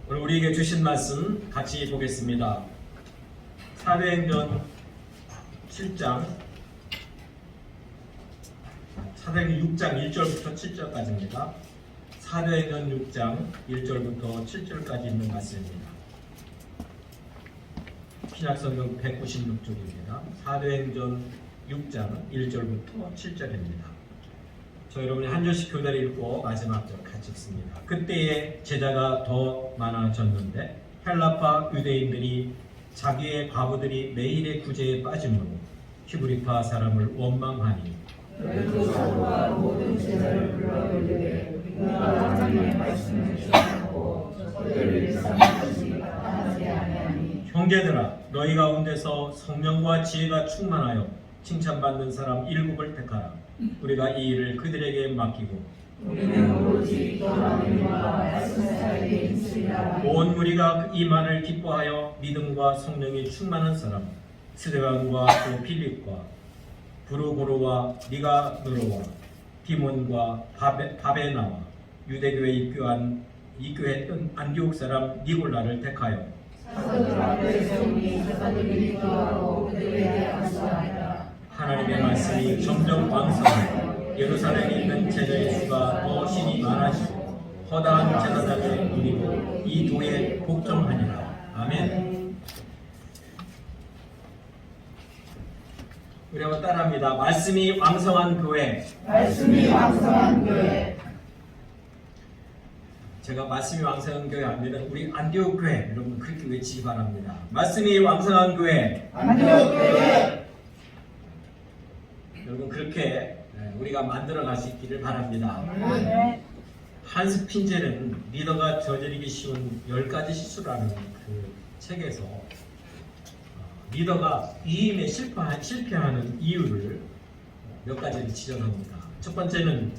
오늘 우리에게 주신 말씀 같이 보겠습니다. 사도행전 7장, 사도행전 6장 1절부터 7절까지입니다. 사도행전 6장 1절부터 7절까지 있는 말씀입니다. 신약성경 196쪽입니다. 사도행전 6장 1절부터 7절입니다. 저 여러분이 한 절씩 교대로 읽고 마지막 절 같이 읽습니다. 그때에 제자가 더 많아졌는데 헬라파 유대인들이 자기의 과부들이 매일의 구제에 빠짐으로 히브리파 사람을 원망하니 너희도 사도가 모든 제자를 불러 이르되 우리가 하나님의 말씀을 전하고 저들을 일삼듯이 나타나지 아니하니 형제들아 너희 가운데서 성령과 지혜가 충만하여 칭찬받는 사람 7을 택하라. 우리가 이 일을 그들에게 맡기고 우리는 오로지 하나님과 말씀 사이에 있으리라. 온 무리가 이 말을 기뻐하여 믿음과 성령이 충만한 사람 스데반과 또 필립과 브루고로와 니가노로와 디몬과 바베나와 유대교에 입교했던 안디옥 사람 니골라를 택하여 사도들 앞에 세우니 사도들이 기도하고 그들에게 안수하니라. 하나님의 말씀이 점점 왕성하여 예루살렘에 있는 제자의 수가 더 신이 많아지고 허다한 제사장의 누리고 이 도에 복종하니라. 아멘. 우리 한번 따라합니다. 말씀이 왕성한 교회. 말씀이 왕성한 교회. 제가 말씀이 왕성한 교회 하면 우리 안디옥 교회 여러분 그렇게 외치기 바랍니다. 말씀이 왕성한 교회. 안디옥 교회. 여러분 그렇게 우리가 만들어 가시기를 바랍니다. 네. 한스 핀젤은 리더가 저지르기 쉬운 10가지 실수라는 그 책에서 리더가 위임에 실패하는 이유를 몇 가지를 지적합니다. 첫 번째는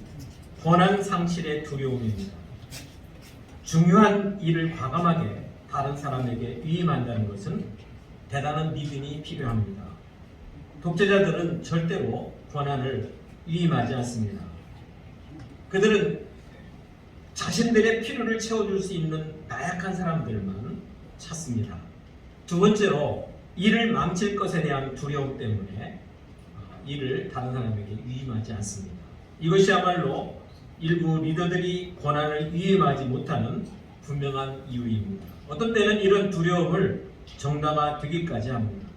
권한 상실의 두려움입니다. 중요한 일을 과감하게 다른 사람에게 위임한다는 것은 대단한 믿음이 필요합니다. 독재자들은 절대로 권한을 위임하지 않습니다. 그들은 자신들의 필요를 채워줄 수 있는 나약한 사람들만 찾습니다. 두 번째로 일을 망칠 것에 대한 두려움 때문에 일을 다른 사람에게 위임하지 않습니다. 이것이야말로 일부 리더들이 권한을 위임하지 못하는 분명한 이유입니다. 어떤 때는 이런 두려움을 정당화되기까지 합니다.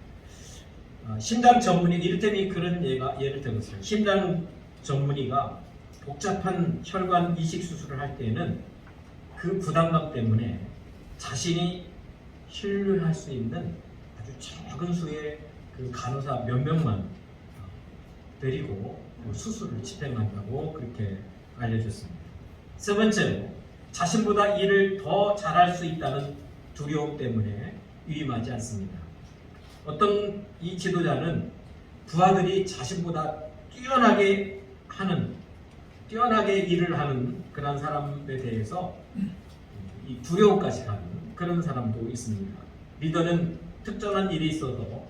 심장 전문의 이를테면 그런 예를 들었어요. 심장 전문의가 복잡한 혈관 이식 수술을 할 때는 그 부담감 때문에 자신이 신뢰할 수 있는 아주 적은 수의 그 간호사 몇 명만 데리고 수술을 집행한다고 그렇게 알려줬습니다. 세 번째로 자신보다 일을 더 잘할 수 있다는 두려움 때문에 위임하지 않습니다. 어떤 이 지도자는 부하들이 자신보다 뛰어나게 일을 하는 그런 사람에 대해서 이 두려움까지 가는 그런 사람도 있습니다. 리더는 특정한 일이 있어도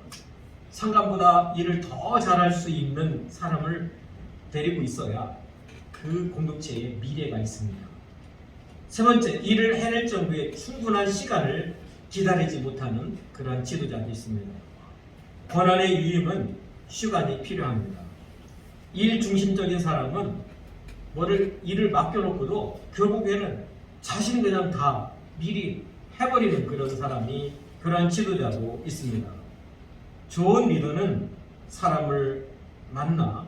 상관보다 일을 더 잘할 수 있는 사람을 데리고 있어야 그 공동체에 미래가 있습니다. 세 번째, 일을 해낼 정도의 충분한 시간을 기다리지 못하는 그러한 지도자도 있습니다. 권한의 위임은 시간이 필요합니다. 일 중심적인 사람은 일을 맡겨놓고도 결국에는 자신이 그냥 다 미리 해버리는 그런 사람이 그러한 지도자도 있습니다. 좋은 리더는 사람을 만나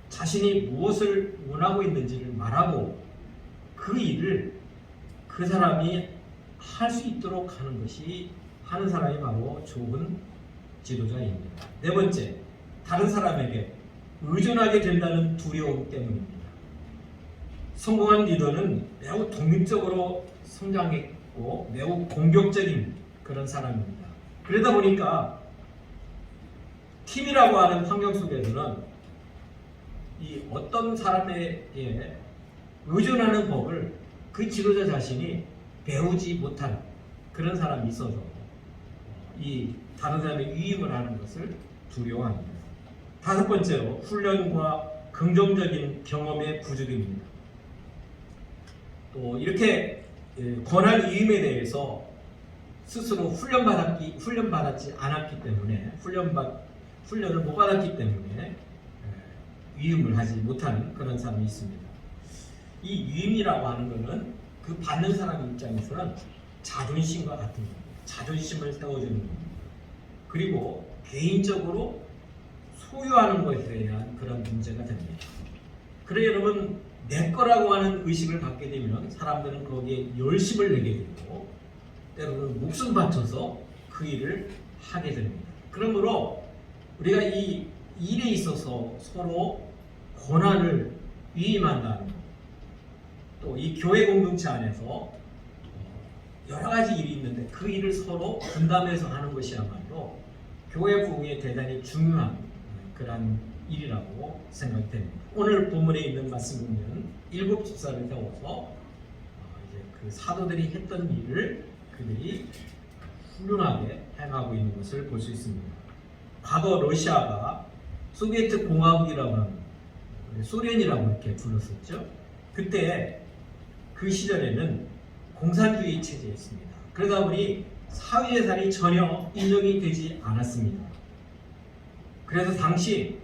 자신이 무엇을 원하고 있는지를 말하고 그 일을 그 사람이 할 수 있도록 하는 사람이 바로 좋은 지도자입니다. 네 번째, 다른 사람에게 의존하게 된다는 두려움 때문입니다. 성공한 리더는 매우 독립적으로 성장했고 매우 공격적인 그런 사람입니다. 그러다 보니까 팀이라고 하는 환경 속에서는 이 어떤 사람에게 의존하는 법을 그 지도자 자신이 배우지 못한 그런 사람이 있어서 이 다른 사람의 위임을 하는 것을 두려워합니다. 다섯 번째로 훈련과 긍정적인 경험의 부족입니다. 또 이렇게 권한 위임에 대해서 스스로 훈련받았지 않았기 때문에 훈련을 못 받았기 때문에 위임을 하지 못하는 그런 사람이 있습니다. 이 위임이라고 하는 것은 그 받는 사람 입장에서는 자존심과 같은 겁니다. 자존심을 세워주는 겁니다. 그리고 개인적으로 소유하는 것에 대한 그런 문제가 됩니다. 그래 여러분, 내 거라고 하는 의식을 갖게 되면 사람들은 거기에 열심을 내게 되고 때로는 목숨 바쳐서 그 일을 하게 됩니다. 그러므로 우리가 이 일에 있어서 서로 권한을 위임한다는 것, 또 이 교회 공동체 안에서 여러 가지 일이 있는데 그 일을 서로 분담해서 하는 것이야말로 교회 부흥에 대단히 중요한 그런 일이라고 생각이 됩니다. 오늘 본문에 있는 말씀 보면 7 집사를 세워서 이제 그 사도들이 했던 일을 그들이 훌륭하게 행하고 있는 것을 볼 수 있습니다. 과거 러시아가 소비에트 공화국이라고 하는 소련이라고 이렇게 불렀었죠. 그때 그 시절에는 공산주의 체제였습니다. 그러다 보니 사회재산이 전혀 인정이 되지 않았습니다. 그래서 당시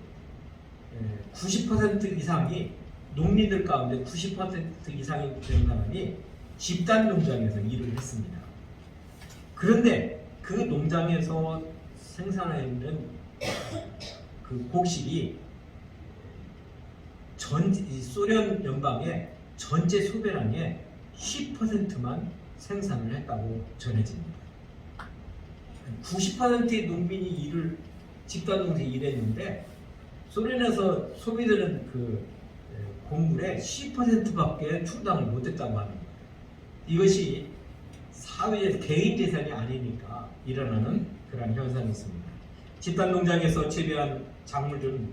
90% 이상이 농민들 가운데 90% 이상이 되는 사람이 집단 농장에서 일을 했습니다. 그런데 그 농장에서 생산하는 그 곡식이 소련 연방의 전체 소배량의 10%만 생산을 했다고 전해집니다. 90%의 농민이 집단 농장에 일했는데 소련에서 소비되는 그 곡물의 10%밖에 충당을 못했다고 하는 거예요. 이것이 사회의 개인 재산이 아니니까 일어나는 그런 현상이 있습니다. 집단 농장에서 재배한 작물들은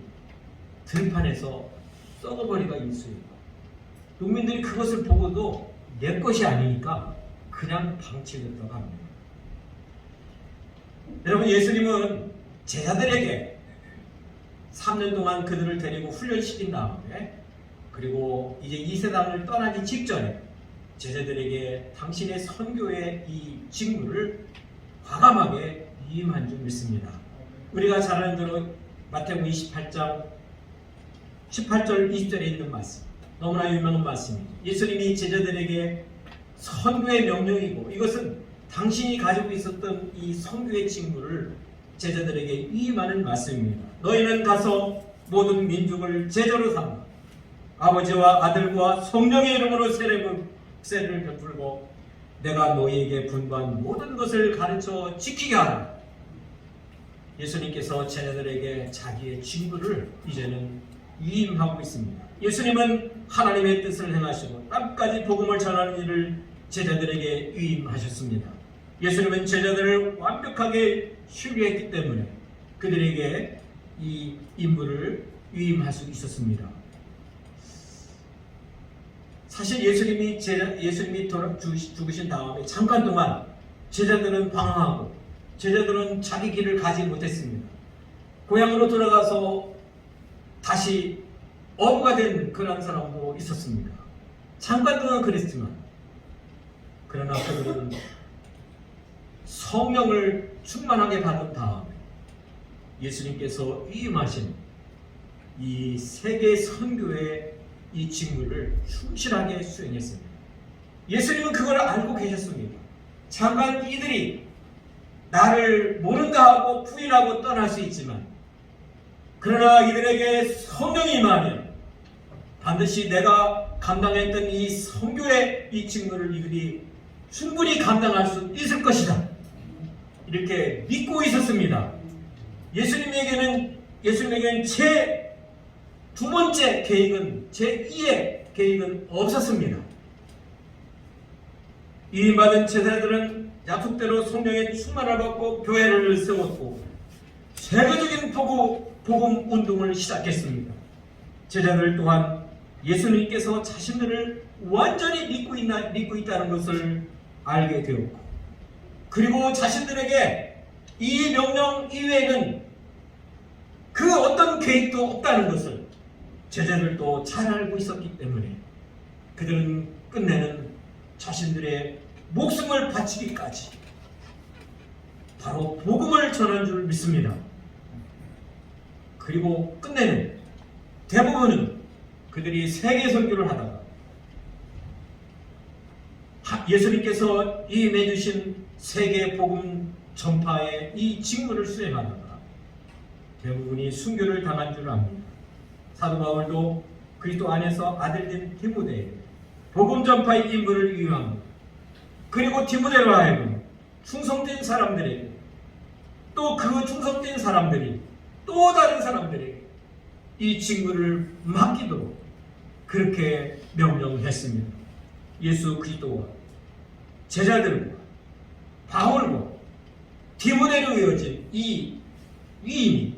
들판에서 썩어버리가 일쑤이고 농민들이 그것을 보고도 내 것이 아니니까 그냥 방치됐다고 합니다. 여러분, 예수님은 제자들에게 3년 동안 그들을 데리고 훈련시킨 다음에 그리고 이제 이 세상을 떠나기 직전에 제자들에게 당신의 선교의 이 직무를 과감하게 위임한 줄 믿습니다. 우리가 잘 아는 대로 마태복음 28장 18절 20절에 있는 말씀, 너무나 유명한 말씀입니다. 예수님이 제자들에게 선교의 명령이고 이것은 당신이 가지고 있었던 이 선교의 직무를 제자들에게 위임하는 말씀입니다. 너희는 가서 모든 민족을 제자로 삼아 아버지와 아들과 성령의 이름으로 세례를 베풀고 내가 너희에게 분부한 모든 것을 가르쳐 지키게 하라. 예수님께서 제자들에게 자기의 직무를 이제는 위임하고 있습니다. 예수님은 하나님의 뜻을 행하시고 땅까지 복음을 전하는 일을 제자들에게 위임하셨습니다. 예수님은 제자들을 완벽하게 신뢰했기 때문에 그들에게 이 임무를 위임할 수 있었습니다. 사실 예수님이 죽으신 다음에 잠깐 동안 제자들은 방황하고 제자들은 자기 길을 가지 못했습니다. 고향으로 돌아가서 다시 어부가 된 그런 사람도 있었습니다. 잠깐 동안 그랬지만 그러나 그들은 성령을 충만하게 받은 다음에 예수님께서 위임하신 이 세계 선교의 이 직무를 충실하게 수행했습니다. 예수님은 그걸 알고 계셨습니다. 잠깐 이들이 나를 모른다 하고 부인하고 떠날 수 있지만 그러나 이들에게 성령이 임하면 반드시 내가 감당했던 이 선교의 이 직무를 이들이 충분히 감당할 수 있을 것이다. 이렇게 믿고 있었습니다. 예수님에게는 제 두 번째 계획은 제 2의 계획은 없었습니다. 위임받은 제자들은 약속대로 성령의 충만을 받고 교회를 세웠고 세계적인 복음 운동을 시작했습니다. 제자들 또한 예수님께서 자신들을 완전히 믿고 있다는 것을 알게 되었고 그리고 자신들에게 이 명령 이외에는 그 어떤 계획도 없다는 것을 제자들도 잘 알고 있었기 때문에 그들은 끝내는 자신들의 목숨을 바치기까지 바로 복음을 전한 줄 믿습니다. 그리고 끝내는 대부분은 그들이 세계 선교를 하다가 예수님께서 임해주신 세계 복음 전파의 이 직무를 수행하다가 대부분이 순교를 당한 줄 압니다. 사도 바울도 그리스도 안에서 아들된 디모데에게 복음 전파의 임무를 위임합니다. 그리고 디모데로 하여금 충성된 사람들에게 또 그 충성된 사람들이 또 다른 사람들에게 이 직무를 맡기도록 그렇게 명령했습니다. 예수 그리스도와 제자들과 바울과 디모데로 이어진 이 위임이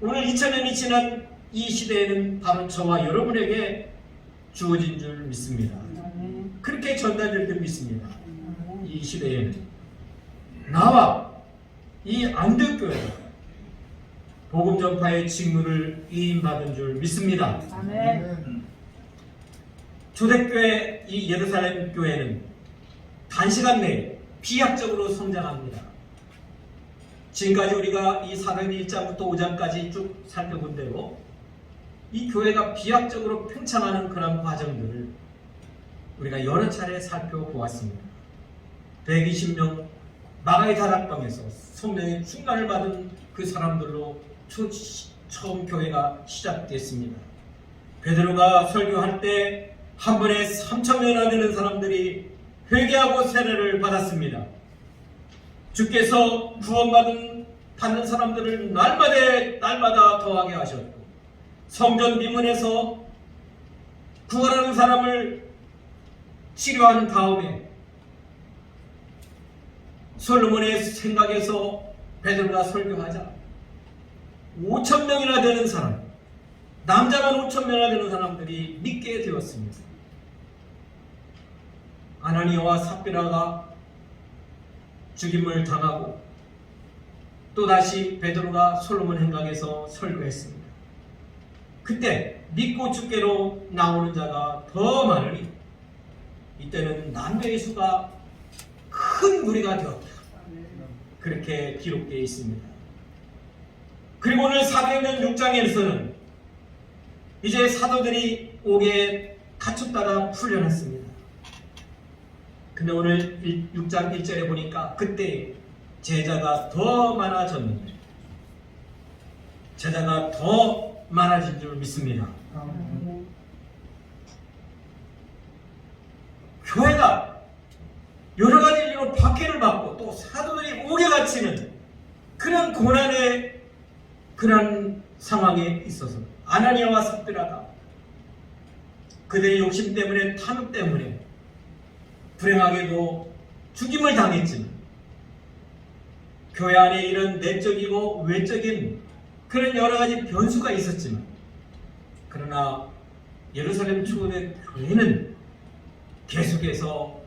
오늘 2000년이 지난 이 시대에는 바로 저와 여러분에게 주어진 줄 믿습니다. 그렇게 전달될 줄 믿습니다. 이 시대에는 나와 이 안덕교회가 복음 전파의 직무를 위임받은 줄 믿습니다. 아멘. 초대교회 이 예루살렘 교회는 단시간 내에 비약적으로 성장합니다. 지금까지 우리가 이 사도행전 1장부터 5장까지 쭉 살펴본 대로 이 교회가 비약적으로 팽창하는 그런 과정들을 우리가 여러 차례 살펴보았습니다. 120명 마가의 다락방에서 성령의 충만을 받은 그 사람들로 처음 교회가 시작됐습니다. 베드로가 설교할 때 한 번에 3,000명이나 되는 사람들이 회개하고 세례를 받았습니다. 주께서 받는 사람들을 날마다 더하게 하셨고 성전 미문에서 구원하는 사람을 치료한 다음에 솔로몬의 생각에서 베드로가 설교하자 5,000명이나 되는 사람, 남자만 5,000명이나 되는 사람들이 믿게 되었습니다. 아나니아와 삽비라가 죽임을 당하고 또다시 베드로가 솔로몬 행각에서 설교했습니다. 그때 믿고 주께로 나오는 자가 더 많으니 이때는 남녀의 수가 큰 무리가 되었다. 그렇게 기록되어 있습니다. 그리고 오늘 사도행전 6장에서는 이제 사도들이 옥에 갇혔다가 풀려났습니다. 근데 오늘 6장 1절에 보니까 그때 제자가 더 많아졌는데 제자가 더 많아진 줄 믿습니다. 교회가 여러 가지 일로 박해를 받고 또 사도들이 옥에 갇히는 그런 고난의 그런 상황에 있어서 아나니아와 삽비라가 그들의 욕심 때문에 탐욕 때문에 불행하게도 죽임을 당했지만 교회 안에 이런 내적이고 외적인 그런 여러 가지 변수가 있었지만 그러나 예루살렘 초대 교회는 계속해서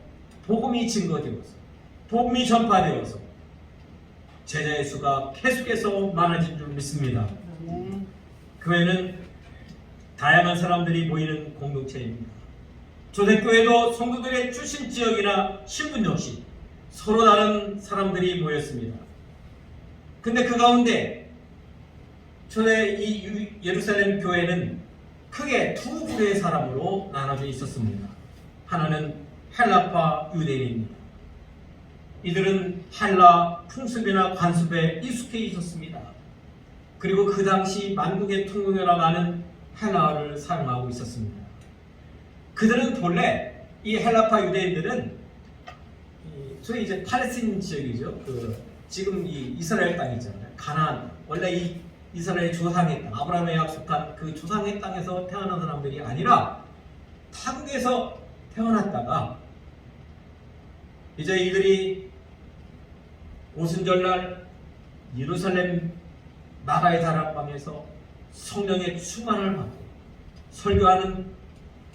복음이 증거되어서 복음이 전파되어서 제자의 수가 계속해서 많아진 줄 믿습니다. 교회는 다양한 사람들이 모이는 공동체입니다. 초대교회도 성도들의 출신 지역이나 신분 역시 서로 다른 사람들이 모였습니다. 근데 그 가운데 초대 이 예루살렘 교회는 크게 두 부류의 사람으로 나눠져 있었습니다. 하나는 헬라파 유대인입니다. 이들은 헬라 풍습이나 관습에 익숙해 있었습니다. 그리고 그 당시 만국의 통용어라고 하는 헬라어를 사용하고 있었습니다. 그들은 본래 이 헬라파 유대인들은 소위 이제 팔레스틴 지역이죠. 지금 이 이스라엘 땅 있잖아요. 가나안, 원래 이 이스라엘 조상의 땅, 아브라함의 약속한 그 조상의 땅에서 태어난 사람들이 아니라 타국에서 태어났다가 이제 이들이 오순절날 예루살렘 마가의 다락방에서 성령의 충만을 받고 설교하는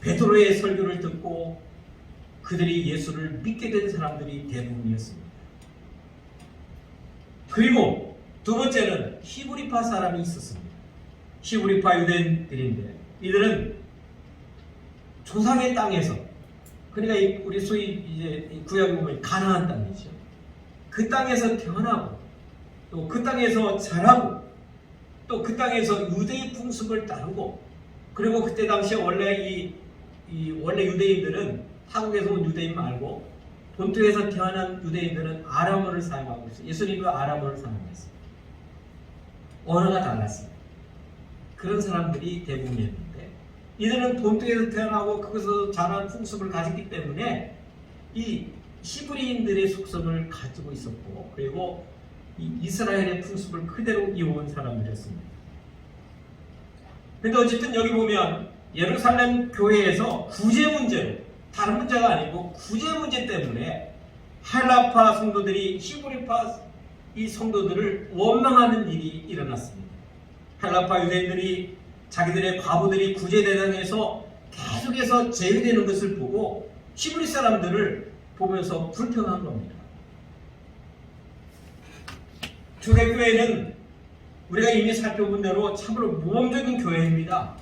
베드로의 설교를 듣고 그들이 예수를 믿게 된 사람들이 대부분이었습니다. 그리고 두 번째는 히브리파 사람이 있었습니다. 히브리파 유대인들인데 이들은 조상의 땅에서, 그러니까 우리 소위 이제 구약에 보면 가나안 땅이죠. 그 땅에서 태어나고 또 그 땅에서 자라고 또 그 땅에서 유대의 풍습을 따르고 그리고 그때 당시에 원래 원래 유대인들은 타국에서 온 유대인 말고 본토에서 태어난 유대인들은 아람어를 사용하고 있어요. 예수님도 아람어를 사용했어요. 언어가 달랐습니다. 그런 사람들이 대부분이었는데 이들은 본토에서 태어나고 거기서 자란 풍습을 가졌기 때문에 이 히브리인들의 속성을 가지고 있었고 그리고 이 이스라엘의 풍습을 그대로 이어온 사람들이었습니다. 그런데 어쨌든 여기 보면 예루살렘 교회에서 구제 문제로 다른 문제가 아니고 구제 문제 때문에 헬라파 성도들이 히브리파 이 성도들을 원망하는 일이 일어났습니다. 헬라파 유대인들이 자기들의 과부들이 구제 대상에서 계속해서 제외되는 것을 보고 히브리 사람들을 보면서 불평한 겁니다. 초대교회는 우리가 이미 살펴본 대로 참으로 모범적인 교회입니다.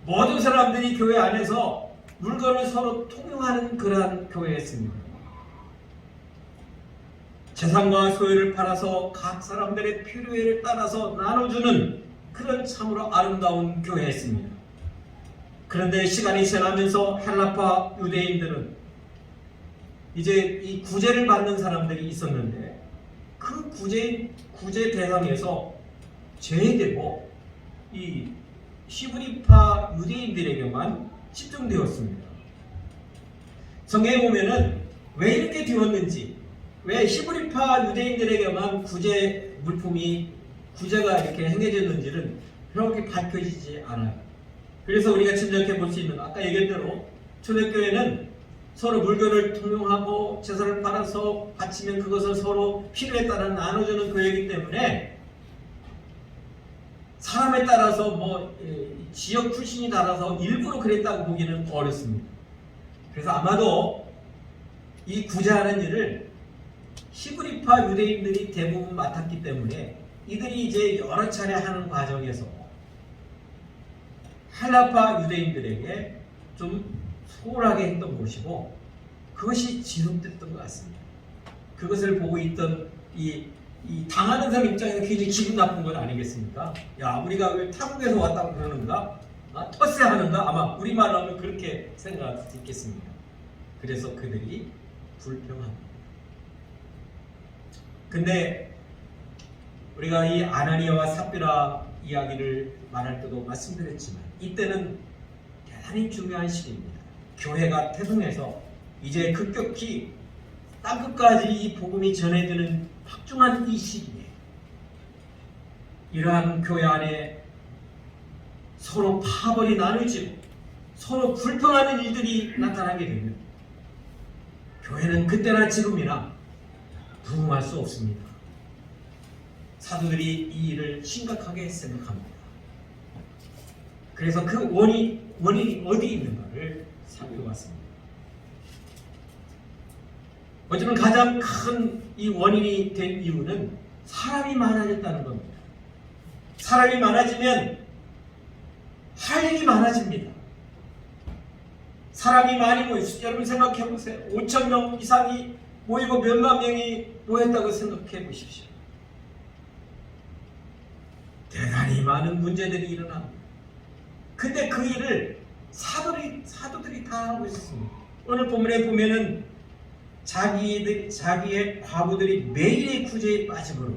모든 사람들이 교회 안에서 물건을 서로 통용하는 그러한 교회였습니다. 재산과 소유를 팔아서 각 사람들의 필요에 따라서 나눠주는 그런 참으로 아름다운 교회였습니다. 그런데 시간이 지나면서 헬라파 유대인들은 이제 이 구제를 받는 사람들이 있었는데 그 구제 대상에서 제외되고 이 히브리파 유대인들에게만 집중되었습니다. 성경에 보면은 왜 이렇게 되었는지, 왜 히브리파 유대인들에게만 구제가 이렇게 행해졌는지는 그렇게 밝혀지지 않아요. 그래서 우리가 짐작해 볼 수 있는 아까 얘기한 대로 초대교회는 서로 물건을 통용하고 제사를 팔아서 바치면 그것을 서로 필요에 따라 나눠주는 교회이기 때문에 사람에 따라서 지역 출신이 달아서 일부러 그랬다고 보기는 어렵습니다. 그래서 아마도 이 구제하는 일을 히브리파 유대인들이 대부분 맡았기 때문에 이들이 이제 여러 차례 하는 과정에서 헬라파 유대인들에게 좀 소홀하게 했던 것이고 그것이 지속됐던 것 같습니다. 그것을 보고 있던 이 당하는 사람 입장에서 굉장히 기분 나쁜 건 아니겠습니까? 야, 우리가 왜 타국에서 왔다고 그러는가? 터세하는가? 아마 우리말로 하면 그렇게 생각할 수 있겠습니다. 그래서 그들이 불평합니다. 근데 우리가 이 아나니아와 삽비라 이야기를 말할 때도 말씀드렸지만 이때는 대단히 중요한 시기입니다. 교회가 태동해서 이제 급격히 땅끝까지 이 복음이 전해지는 확중한 이 시기에 이러한 교회 안에 서로 파벌이 나누지고 서로 불평하는 일들이 나타나게 되면 교회는 그때나 지금이나 부흥할 수 없습니다. 사도들이 이 일을 심각하게 생각합니다. 그래서 그 원인이 어디 있는가를 살펴봤습니다. 어쩌면 가장 큰 이 원인이 된 이유는 사람이 많아졌다는 겁니다. 사람이 많아지면 할 일이 많아집니다. 사람이 많이 모였어요. 여러분 생각해 보세요. 5,000명 이상이 모이고 몇만 명이 모였다고 생각해 보십시오. 대단히 많은 문제들이 일어납니다. 근데 그 일을 사도들이 다 하고 있습니다. 오늘 본문에 보면은 자기의 과부들이 매일의 구제에 빠짐으로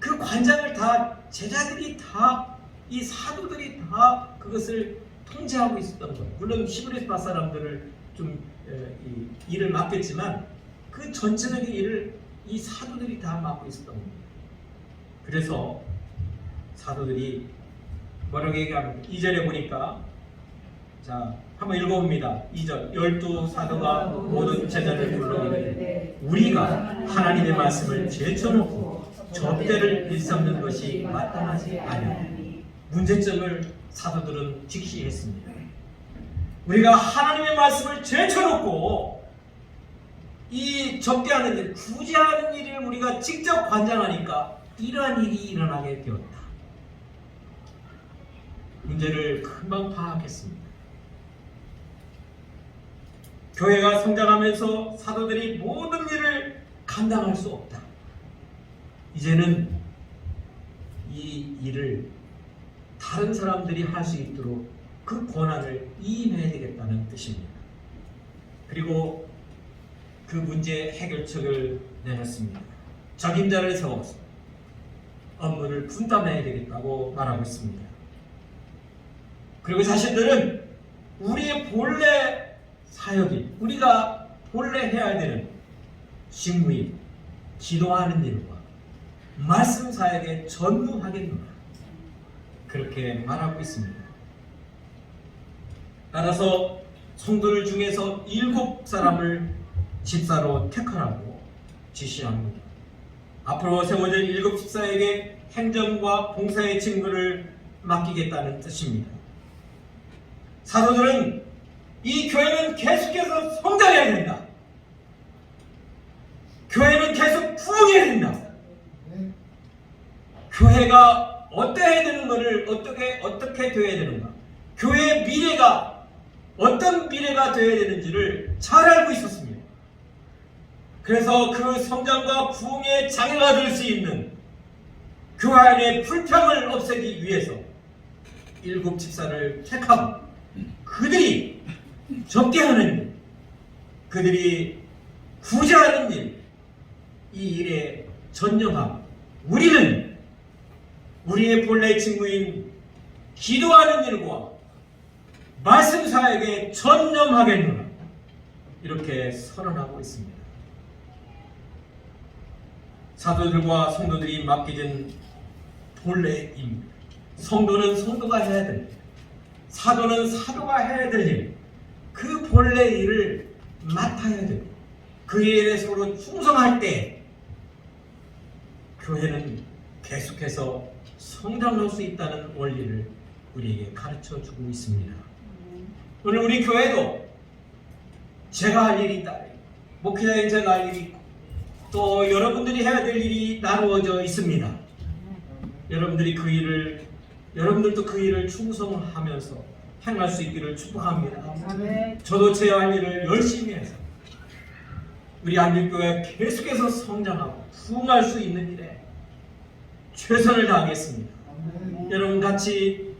그 관장을 다 제자들이 다 이 사도들이 다 그것을 통제하고 있었던 거예요. 물론 히브리파 사람들을 좀 일을 맡겠지만 그 전체적인 일을 이 사도들이 다 맡고 있었던 겁니다. 그래서 사도들이 뭐라고 얘기하면 2절에 보니까 자 한번 읽어봅니다. 2절 12사도가 모든 제자를 불러 우리가 하나님의 말씀을 제쳐놓고 접대를 일삼는 것이 마땅하지 아니하니 문제점을 사도들은 직시했습니다. 우리가 하나님의 말씀을 제쳐놓고 이 접대하는 일, 구제하는 일을 우리가 직접 관장하니까 이러한 일이 일어나게 되었다. 문제를 금방 파악했습니다. 교회가 성장하면서 사도들이 모든 일을 감당할 수 없다. 이제는 이 일을 다른 사람들이 할 수 있도록 그 권한을 이임해야 되겠다는 뜻입니다. 그리고 그 문제 해결책을 내놨습니다. 적임자를 세워서 업무를 분담해야 되겠다고 말하고 있습니다. 그리고 자신들은 우리의 본래 사역인, 우리가 본래 해야 되는 직무인 기도하는 일과 말씀 사역에 전무하겠노라, 그렇게 말하고 있습니다. 따라서 성도들 중에서 7사람을 집사로 택하라고 지시합니다. 앞으로 세워질 7 집사에게 행정과 봉사의 직무를 맡기겠다는 뜻입니다. 사도들은 이 교회는 계속해서 성장해야 된다. 교회는 계속 부흥해야 된다. 교회가 어때야 되는 것을 어떻게 되어야 되는가, 교회의 미래가 어떤 미래가 되어야 되는지를 잘 알고 있었습니다. 그래서 그 성장과 부흥의 장애가 될 수 있는 교회 안의 불평을 없애기 위해서 7 집사를 택하고 그들이 적게 하는 일, 그들이 구제하는 일, 이 일에 전념하고 우리는 우리의 본래 직무인 기도하는 일과 말씀 사역에 전념하겠노라, 이렇게 선언하고 있습니다. 사도들과 성도들이 맡겨진 본래의 임무, 성도는 성도가 해야 될 일, 사도는 사도가 해야 될 일, 그 본래 일을 맡아야 되고 그 일에 서로 충성할 때 교회는 계속해서 성장할 수 있다는 원리를 우리에게 가르쳐주고 있습니다. 오늘 우리 교회도 제가 할 일이 있다, 목회자인 제가 할 일이 있고 또 여러분들이 해야 될 일이 나누어져 있습니다. 여러분들도 그 일을 충성하면서 행할 수 있기를 축복합니다. 저도 제 할 일을 열심히 해서 우리 안길교회 계속해서 성장하고 부흥할 수 있는 일에 최선을 다하겠습니다. 여러분 같이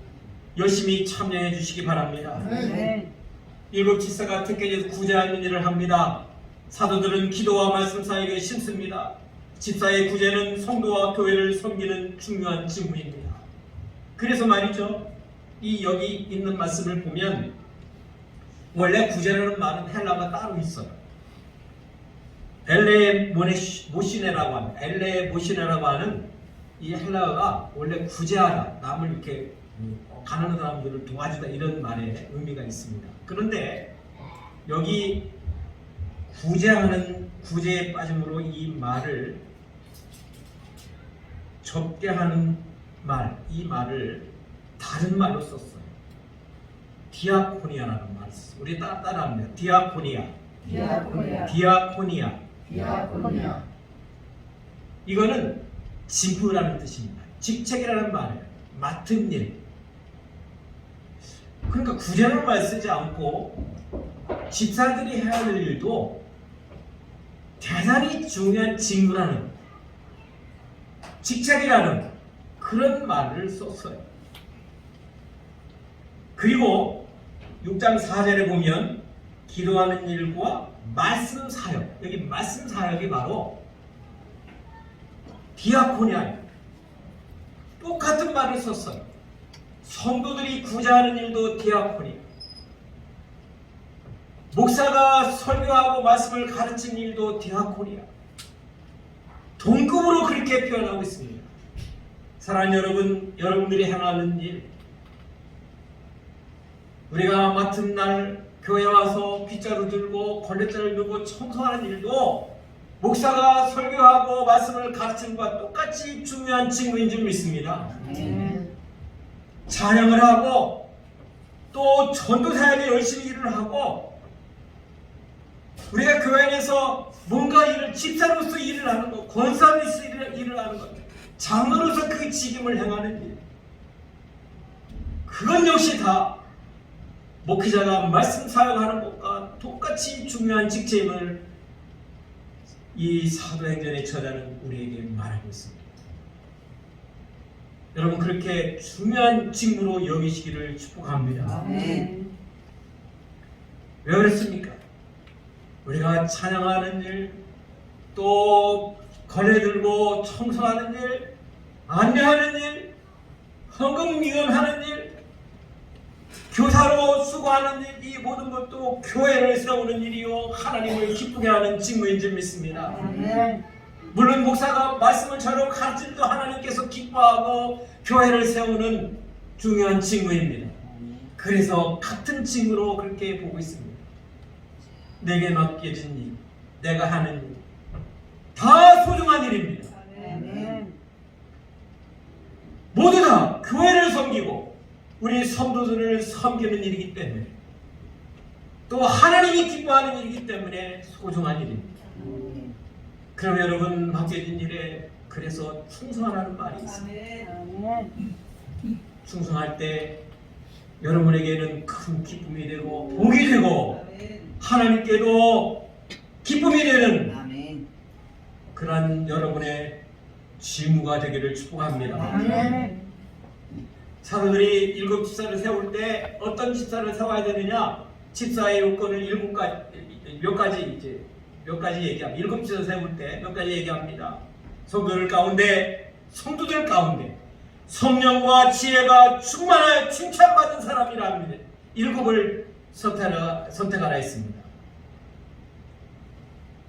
열심히 참여해 주시기 바랍니다. 7 집사가 택해져서 구제하는 일을 합니다. 사도들은 기도와 말씀 사역에 심습니다. 집사의 구제는 성도와 교회를 섬기는 중요한 직무입니다. 그래서 말이죠, 이 여기 있는 말씀을 보면 원래 구제라는 말은 헬라가 따로 있어요. 엘레 모시네라고 합니다. 엘레 모시네라고 하는 이 헬라어가 원래 구제하다, 남을 이렇게 가난한 사람들을 도와주다, 이런 말에 의미가 있습니다. 그런데 여기 구제에 빠짐으로 이 말을 접게 하는 말, 이 말을 다른 말로 썼어요. 디아코니아라는 말을 썼어요. 우리 따라합니다. 디아코니아. 이거는 직무라는 뜻입니다. 직책이라는 말이에요. 맡은 일. 그러니까 구제라는 말 쓰지 않고 집사들이 해야 될 일도 대단히 중요한 직무라는, 직책이라는 그런 말을 썼어요. 그리고 6장 4절에 보면 기도하는 일과 말씀 사역, 여기 말씀 사역이 바로 디아코니아예요. 똑같은 말을 썼어요. 성도들이 구제하는 일도 디아코니아, 목사가 설교하고 말씀을 가르치는 일도 디아코니아, 동급으로 그렇게 표현하고 있습니다. 사랑하는 여러분, 여러분들이 행하는 일, 우리가 맡은 날 교회 와서 빗자루 들고 걸레자를 들고 청소하는 일도 목사가 설교하고 말씀을 가르치는 것과 똑같이 중요한 직무인 줄 믿습니다. 찬양을 하고 또 전도사역에 열심히 일을 하고 우리가 교회 안에서 뭔가 일을, 집사로서 일을 하는 것, 권사로서 일을 하는 것, 장로로서 그 직임을 행하는 일, 그건 역시 다 목회자가 말씀 사역하는 것과 똑같이 중요한 직책임을 이 사도행전의 저자는 우리에게 말하고 있습니다. 여러분 그렇게 중요한 직무로 여기시기를 축복합니다. 아멘. 왜 그렇습니까? 우리가 찬양하는 일, 또 거래들고 청소하는 일, 안내하는 일, 헌금 위원하는 일, 교사로 수고하는 일, 이 모든 것도 교회를 세우는 일이요 하나님을 기쁘게 하는 직무인 줄 믿습니다. 아멘. 물론 목사가 말씀을 저로 가르칠 때 하나님께서 기뻐하고 교회를 세우는 중요한 직무입니다. 그래서 같은 직무로 그렇게 보고 있습니다. 내게 맡겨진 일, 내가 하는 일, 다 소중한 일입니다. 아멘. 모두 다 교회를 섬기고 우리 성도들을 섬기는 일이기 때문에 또 하나님이 기뻐하는 일이기 때문에 소중한 일입니다. 그럼 여러분 맡겨진 일에 그래서 충성하라는 말이 있습니다. 아멘. 충성할 때 여러분에게는 큰 기쁨이 되고 복이 되고 하나님께도 기쁨이 되는 아멘. 그러한 여러분의 지무가 되기를 축복합니다. 아멘. 사도들이 일곱 집사를 세울 때 어떤 집사를 세워야 되느냐? 집사의 요건을 몇 가지 얘기합니다. 일곱 집사 세울 때 몇 가지 얘기합니다. 성도들 가운데 성령과 지혜가 충만하여 칭찬받은 사람이라 합니다. 일곱을 선택하라 했습니다.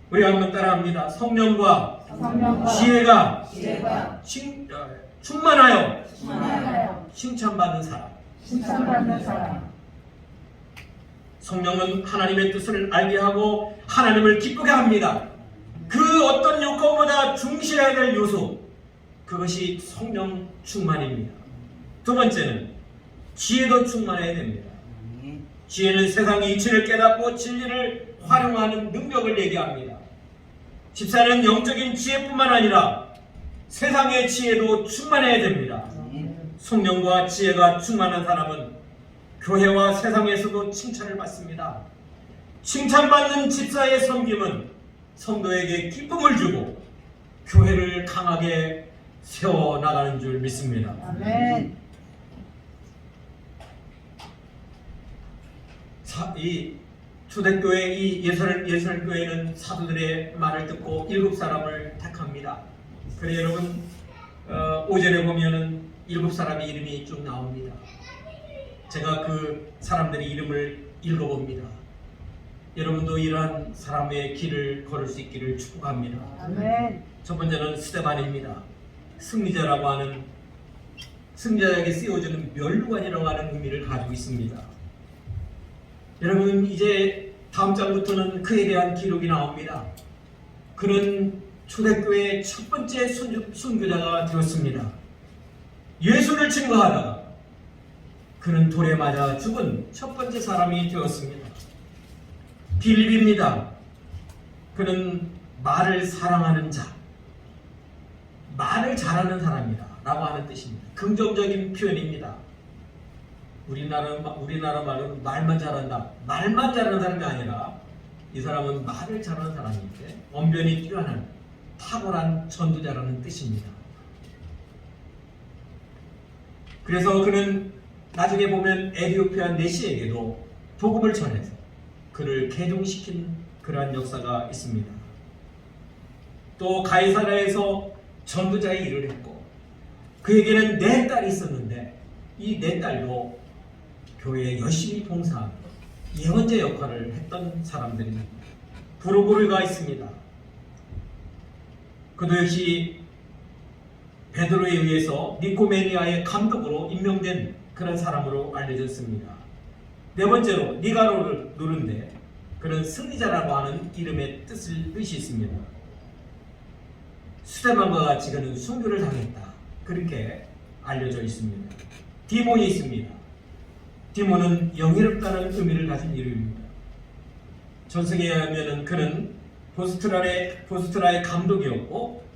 우리 한번 따라합니다. 성령과 지혜가 충만하여 칭찬받는 사람. 칭찬받는 사람. 성령은 하나님의 뜻을 알게 하고 하나님을 기쁘게 합니다. 그 어떤 요건보다 중시해야 될 요소, 그것이 성령 충만입니다. 두 번째는 지혜도 충만해야 됩니다. 지혜는 세상의 이치를 깨닫고 진리를 활용하는 능력을 얘기합니다. 집사는 영적인 지혜뿐만 아니라 세상의 지혜도 충만해야 됩니다. 성령과 지혜가 충만한 사람은 교회와 세상에서도 칭찬을 받습니다. 칭찬받는 집사의 섬김은 성도에게 기쁨을 주고 교회를 강하게 세워나가는 줄 믿습니다. 아멘. 이 초대교회 이 예수님교회는 사도들의 말을 듣고 7사람을 택합니다. 그래 여러분 5절에 보면은 7사람의 이름이 쭉 나옵니다. 제가 그 사람들의 이름을 읽어봅니다. 여러분도 이러한 사람의 길을 걸을 수 있기를 축복합니다. 아멘. 첫 번째는 스데반입니다. 승리자라고 하는 승리자에게 씌워주는 멸류관이라고 하는 의미를 가지고 있습니다. 여러분 이제 다음 장부터는 그에 대한 기록이 나옵니다. 그는 초대교회의 첫 번째 순교자가 되었습니다. 예수를 증거하다가 그는 돌에 맞아 죽은 첫 번째 사람이 되었습니다. 빌립입니다. 그는 말을 사랑하는 자, 말을 잘하는 사람이다 라고 하는 뜻입니다. 긍정적인 표현입니다. 우리나라 말은 말만 잘한다. 말만 잘하는 사람이 아니라 이 사람은 말을 잘하는 사람인데 언변이 뛰어난 탁월한 전도자라는 뜻입니다. 그래서 그는 나중에 보면 에디오피아 네시에게도 복음을 전해서 그를 개종시킨 그러한 역사가 있습니다. 또 가이사랴에서 전도자의 일을 했고 그에게는 4딸이 있었는데 이 4딸도 교회에 열심히 봉사하고 예언자 역할을 했던 사람들입니다. 브로고르가 있습니다. 그도 역시 베드로에 의해서 니코메니아의 감독으로 임명된 그런 사람으로 알려졌습니다. 네 번째로 니가노르인데 그는 승리자라고 하는 이름의 뜻이 있습니다. 스데반과 같이 그는 순교를 당했다. 그렇게 알려져 있습니다. 디몬이 있습니다. 디몬은 영예롭다는 의미를 가진 이름입니다. 전승에 의하면 그는 보스트라의 감독이었고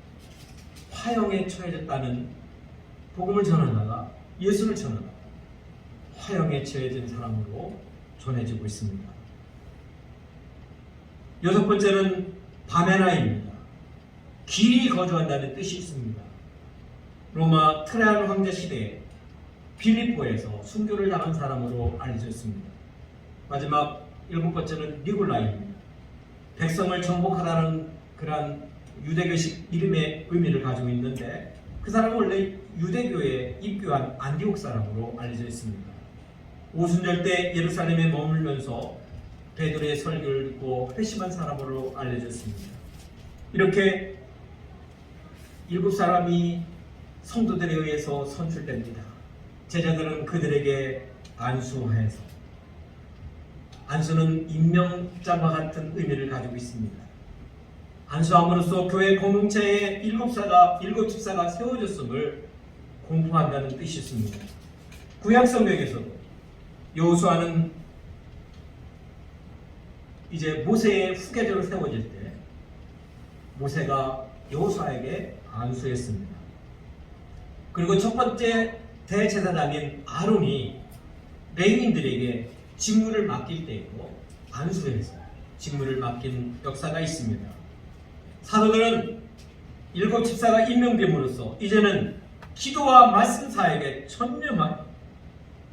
화형에 처해졌다는 복음을 전하다가 예수를 전하다가 화형에 처해진 사람으로 전해지고 있습니다. 6번째는 바메나입니다. 길이 거주한다는 뜻이 있습니다. 로마 트라이안 황제 시대에 빌립보에서 순교를 당한 사람으로 알려졌습니다. 마지막 7번째는 니골라입니다. 백성을 정복하다는 그러한 유대교식 이름의 의미를 가지고 있는데 그 사람은 원래 유대교에 입교한 안디옥 사람으로 알려져 있습니다. 오순절 때 예루살렘에 머물면서 베드로의 설교를 듣고 회심한 사람으로 알려졌습니다. 이렇게 7사람이 성도들에 의해서 선출됩니다. 제자들은 그들에게 안수해서, 안수는 임명장과 같은 의미를 가지고 있습니다. 안수함으로써 교회 공동체에 7집사가 세워졌음을 공포한다는 뜻이 있습니다. 구약 성경에서도 여호수아는 이제 모세의 후계자로 세워질 때 모세가 여호수아에게 안수했습니다. 그리고 첫 번째 대제사장인 아론이 레위인들에게 직무를 맡길 때에도 안수해서 직무를 맡긴 역사가 있습니다. 사도들은 7집사가 임명됨으로써 이제는 기도와 말씀 사역에 전념한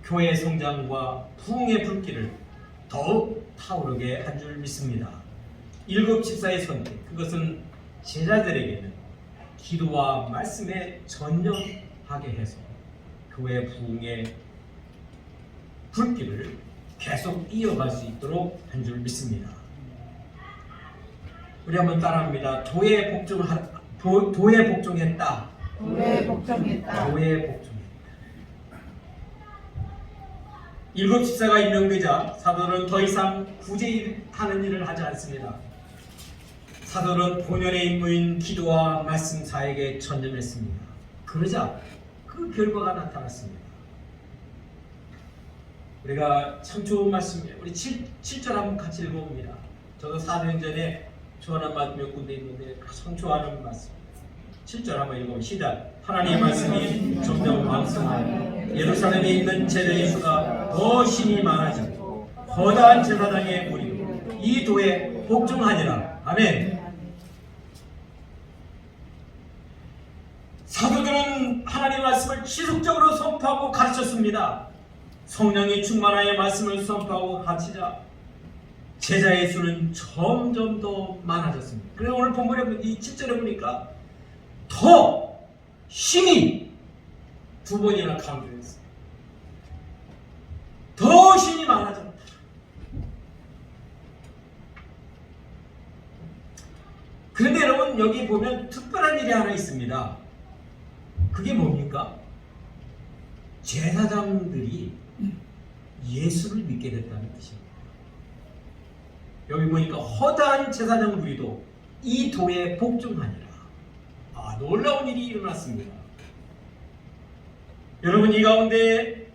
교회 성장과 부흥의 불길을 더욱 타오르게 한 줄 믿습니다. 7집사의 선택, 그것은 제자들에게는 기도와 말씀에 전념하게 해서 교회 부흥의 불길을 계속 이어갈 수 있도록 한 줄 믿습니다. 우리 한번 따라합니다. 도에 복종했다. 도에 복종했다. 도에 복종했다. 7집사가 임명되자 사도는 더 이상 구제하는 일을 하지 않습니다. 사도는 본연의 임무인 기도와 말씀 사역에 전념했습니다. 그러자 그 결과가 나타났습니다. 우리가 참 좋은 말씀이에요. 우리 7절 한번 같이 읽어봅니다. 저도 4년 전에 좋아하는 말씀 몇 군데 있는데 가장 좋아하는 말씀 7절 한번 읽어보면 시작. 하나님의 말씀이 점점 왕성하여 예루살렘에 있는 제자의 수가 더 신이 많아지고 거대한 제사장의 무리로 이 도에 복종하니라. 아멘. 사도들은 하나님의 말씀을 지속적으로 선포하고 가르쳤습니다. 성령이 충만하여 말씀을 선포하고 가르치자 제자의 수는 점점 더 많아졌습니다. 그래서 오늘 본문에 이 7절에 보니까 더 신이 2번이나 강조했어요. 더 신이 많아졌다. 그런데 여러분 여기 보면 특별한 일이 하나 있습니다. 그게 뭡니까? 제사장들이 예수를 믿게 됐다는 뜻입니다. 여기 보니까 허다한 제사장 무리도 이 도에 복종하니라. 놀라운 일이 일어났습니다. 여러분 이 가운데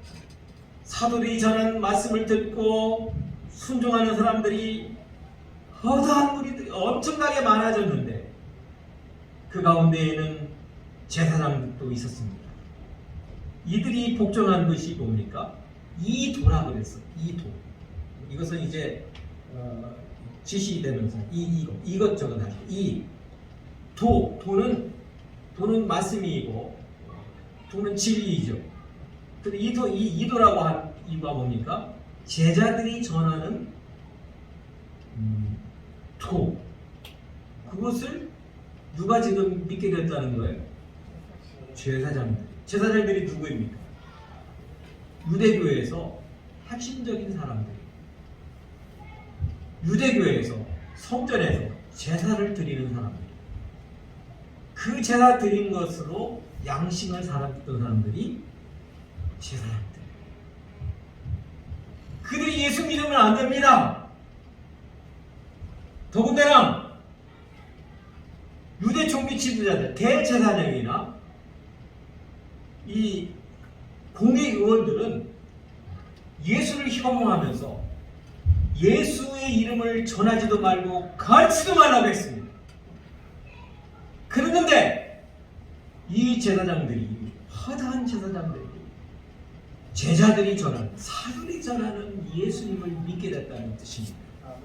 사도들이 전한 말씀을 듣고 순종하는 사람들이 허다한 무리들이 엄청나게 많아졌는데 그 가운데에는 제사장들도 있었습니다. 이들이 복종한 것이 뭡니까? 이 도라 그랬어. 이 도. 이것은 이제 지시되면서 이것저것 하죠. 이 도. 도는 말씀이고 도는 진리이죠. 근데 이 도라고 한 이유가 뭡니까? 제자들이 전하는 도. 그것을 누가 지금 믿게 됐다는 거예요? 제사장들. 제사장들이 누구입니까? 유대교에서 핵심적인 사람들. 유대교에서 성전에서 제사를 드리는 사람들. 그 제사 드린 것으로 양심을 살았던 사람들이 제사장들. 그들이 예수 믿으면 안 됩니다. 더군다나 유대 종교 지도자들, 대제사장이나 이 공의 의원들은 예수를 혐오하면서 예수의 이름을 전하지도 말고 가르치지도 말라고 했습니다. 그랬는데 이 제사장들이, 허다한 제사장들이 제자들이 전하는, 사도들이 전하는 예수님을 믿게 됐다는 뜻입니다.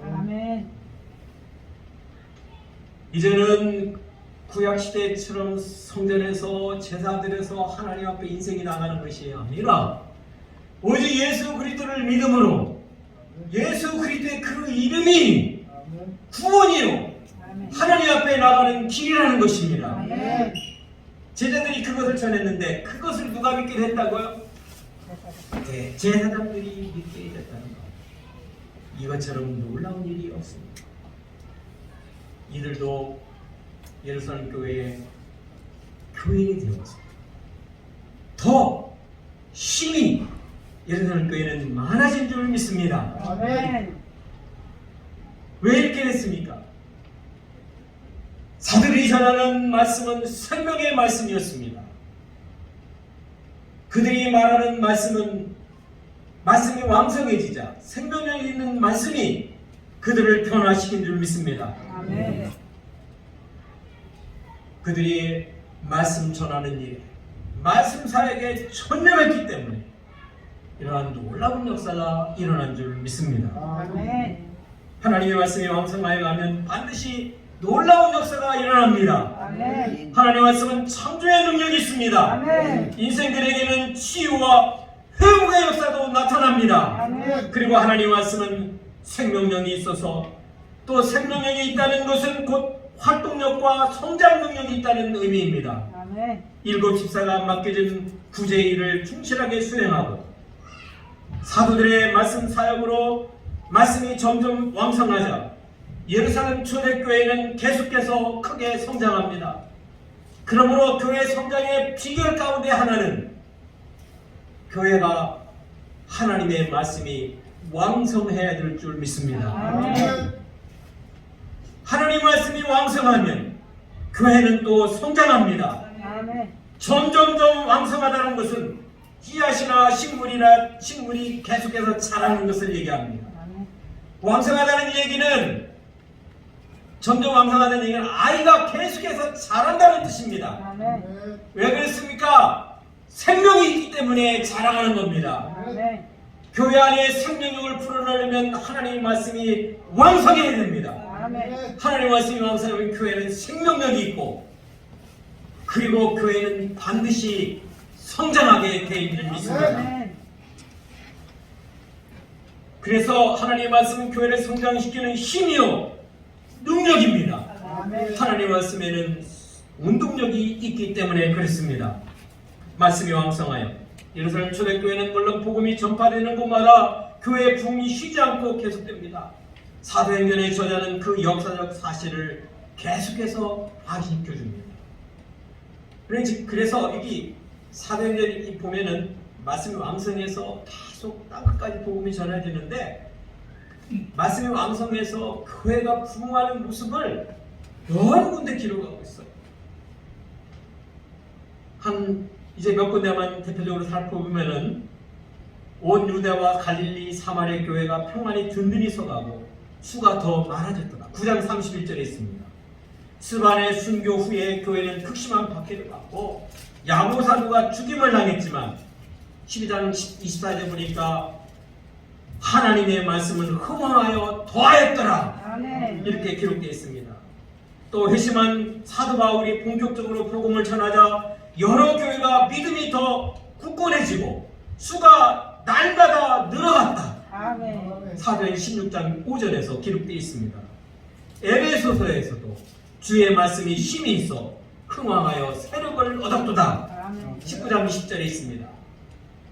아멘. 이제는 구약시대처럼 성전에서 제사드려서 하나님 앞에 인생이 나가는 것이 아니라 오직 예수 그리스도를 믿음으로 예수 그리스도의 그 이름이 구원이요 하나님 앞에 나가는 길이라는 것입니다. 제자들이 그것을 전했는데 그것을 누가 믿게 됐다고요? 네, 제사장들이 믿게 됐다는 것. 이것처럼 놀라운 일이 없습니다. 이들도 예루살렘 교회의 교인이 되었습니다. 더 힘이 예루살렘 교회는 많아진 줄 믿습니다. 아멘. 왜 이렇게 됐습니까? 사도들이 전하는 말씀은 생명의 말씀이었습니다. 그들이 말하는 말씀은 말씀이 왕성해지자 생명력 있는 말씀이 그들을 변화시킨 줄 믿습니다. 아멘. 그들이 말씀 전하는 일에 말씀 사역에 전념했기 때문에 이러한 놀라운 역사가 일어난 줄 믿습니다. 아멘. 하나님의 말씀이 왕성하여 가면 반드시 놀라운 역사가 일어납니다. 아멘. 하나님의 말씀은 창조의 능력이 있습니다. 아멘. 인생들에게는 치유와 회복의 역사도 나타납니다. 아멘. 그리고 하나님의 말씀은 생명력이 있어서 또 생명력이 있다는 것은 곧 활동력과 성장 능력이 있다는 의미입니다. 아멘. 일곱 집사가 맡겨진 구제의 일을 충실하게 수행하고 사도들의 말씀 사역으로 말씀이 점점 왕성하자 예루살렘 초대교회는 계속해서 크게 성장합니다. 그러므로 교회 성장의 비결 가운데 하나는 교회가 하나님의 말씀이 왕성해야 될 줄 믿습니다. 아멘. 하나님 말씀이 왕성하면 교회는 또 성장합니다. 아멘. 점점점 왕성하다는 것은 씨앗이나 식물이 계속해서 자라는 것을 얘기합니다. 아멘. 왕성하다는 얘기는 점점 왕성하다는 얘기는 아이가 계속해서 자란다는 뜻입니다. 아멘. 왜 그렇습니까? 생명이 있기 때문에 자라가는 겁니다. 아멘. 교회 안에 생명력을 풀어내려면 하나님의 말씀이 왕성해야 됩니다. 아멘. 하나님의 말씀이 왕성하면 교회는 생명력이 있고 그리고 교회는 반드시 성장하게 되어 있는 믿습니다. 아멘. 그래서 하나님의 말씀은 교회를 성장시키는 힘이요 능력입니다. 아멘. 하나님의 말씀에는 운동력이 있기 때문에 그렇습니다. 말씀이 왕성하여 예루살렘 초대교회는 물론 복음이 전파되는 곳마다 교회의 부흥이 쉬지 않고 계속됩니다. 사도행전의 저자는 그 역사적 사실을 계속해서 확인시켜줍니다. 그래서 여기 사도행전이 보면은 말씀이 왕성해서 계속 땅끝까지 복음이 전해지는데 말씀이 왕성해서 교회가 부흥하는 모습을 여러 군데 기록하고 있어요. 이제 몇 군데만 대표적으로 살펴보면은 온 유대와 갈릴리 사마리아 교회가 평안히 든든히 서가고 수가 더 많아졌더라. 9장 31절에 있습니다. 스반의 순교 후에 교회는 극심한 박해를 받고 야고사도가 죽임을 당했지만 12장 24절에 보니까 하나님의 말씀은 흥황하여 더하였더라. 아멘. 이렇게 기록되어 있습니다. 또 회심한 사도 바울이 본격적으로 복음을 전하자 여러 교회가 믿음이 더 굳건해지고 수가 날마다 늘어갔다. 아멘. 사도행 16장 5절에서 기록되어 있습니다. 에베소서에서도 주의 말씀이 힘이 있어 흥황하여 세력을 얻었도다. 아멘. 19장 20절에 있습니다.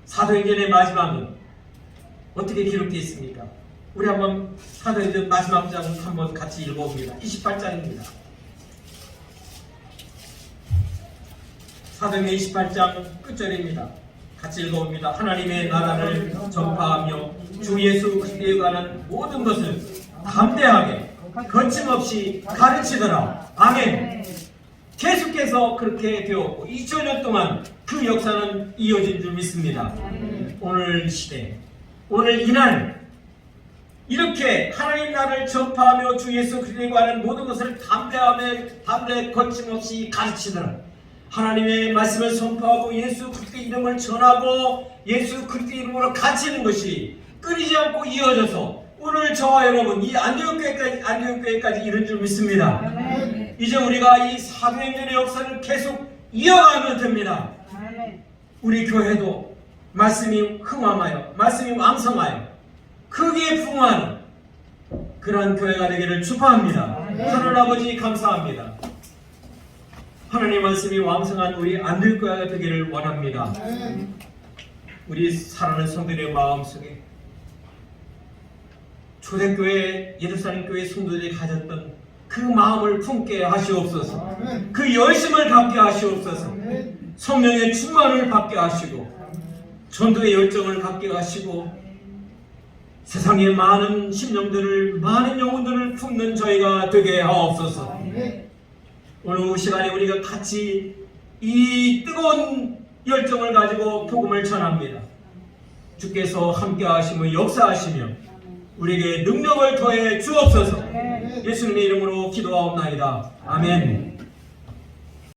사도행전의 마지막은 어떻게 기록되어 있습니까? 우리 한번 사도행전 마지막 장을 한번 같이 읽어봅니다. 28장입니다. 사도행전 28장 끝절입니다. 같이 읽어봅니다. 하나님의 나라를 전파하며 주 예수 그리스도에 관한 모든 것을 담대하게 거침없이 가르치더라. 아멘. 계속해서 그렇게 되었고 2000년 동안 그 역사는 이어진 줄 믿습니다. 오늘 시대, 오늘 이날 이렇게 하나님 나라를 전파하며 주 예수 그리스도에 관한 모든 것을 담대하게 거침없이 가르치더라. 하나님의 말씀을 선포하고 예수 그리스도의 이름을 전하고 예수 그리스도의 이름으로 갇히는 것이 끊이지 않고 이어져서 오늘 저와 여러분 이 안디옥교회까지 이른 줄 믿습니다. 아멘. 이제 우리가 이 사도행전의 역사를 계속 이어가면 됩니다. 우리 교회도 말씀이 흥황하여 말씀이 왕성하여 크게 풍성하는 그런 교회가 되기를 축복합니다. 하나님 아버지 감사합니다. 하나님 말씀이 왕성한 우리 안디옥교회가 되기를 원합니다. 아멘. 우리 사랑하는 성도들의 마음속에 초대교회 예루살렘 교회 성도들이 가졌던 그 마음을 품게 하시옵소서. 아멘. 그 열심을 갖게 하시옵소서. 아멘. 성령의 충만을 받게 하시고 전도의 열정을 갖게 하시고 세상의 많은 심령들을 많은 영혼들을 품는 저희가 되게 하옵소서. 아멘. 오늘 시간에 우리가 같이 이 뜨거운 열정을 가지고 복음을 전합니다. 주께서 함께 하시며 역사하시며 우리에게 능력을 더해 주옵소서. 예수님의 이름으로 기도하옵나이다. 아멘.